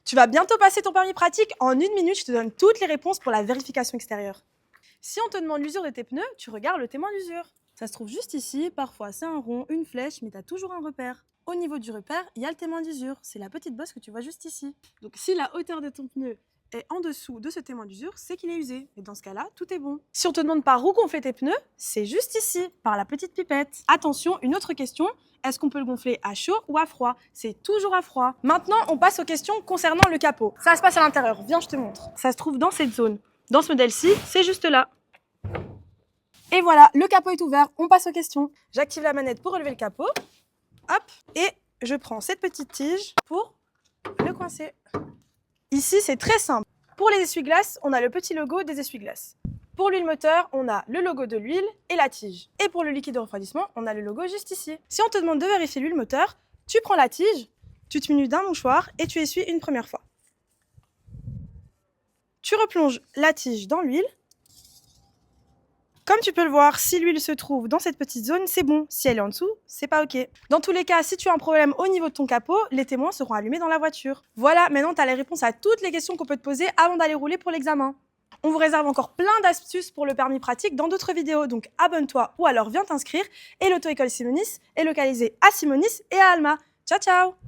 Tu vas bientôt passer ton permis pratique. En 1 minute, je te donne toutes les réponses pour la vérification extérieure. Si on te demande l'usure de tes pneus, tu regardes le témoin d'usure. Ça se trouve juste ici, parfois c'est un rond, une flèche, mais tu as toujours un repère. Au niveau du repère, il y a le témoin d'usure, c'est la petite bosse que tu vois juste ici. Donc si la hauteur de ton pneu est en dessous de ce témoin d'usure, c'est qu'il est usé. Et dans ce cas-là, tout est bon. Si on te demande par où gonfler tes pneus, c'est juste ici, par la petite pipette. Attention, une autre question, est-ce qu'on peut le gonfler à chaud ou à froid? C'est toujours à froid. Maintenant, on passe aux questions concernant le capot. Ça se passe à l'intérieur, viens, je te montre. Ça se trouve dans cette zone. Dans ce modèle-ci, c'est juste là. Et voilà, le capot est ouvert, on passe aux questions. J'active la manette pour relever le capot. Hop, et je prends cette petite tige pour le coincer. Ici, c'est très simple. Pour les essuie-glaces, on a le petit logo des essuie-glaces. Pour l'huile moteur, on a le logo de l'huile et la tige. Et pour le liquide de refroidissement, on a le logo juste ici. Si on te demande de vérifier l'huile moteur, tu prends la tige, tu te munis d'un mouchoir et tu essuies une première fois. Tu replonges la tige dans l'huile. Comme tu peux le voir, si l'huile se trouve dans cette petite zone, c'est bon. Si elle est en dessous, c'est pas ok. Dans tous les cas, si tu as un problème au niveau de ton capot, les témoins seront allumés dans la voiture. Voilà, maintenant tu as les réponses à toutes les questions qu'on peut te poser avant d'aller rouler pour l'examen. On vous réserve encore plein d'astuces pour le permis pratique dans d'autres vidéos, donc abonne-toi ou alors viens t'inscrire. Et l'auto-école Simonis est localisée à Simonis et à Alma. Ciao ciao!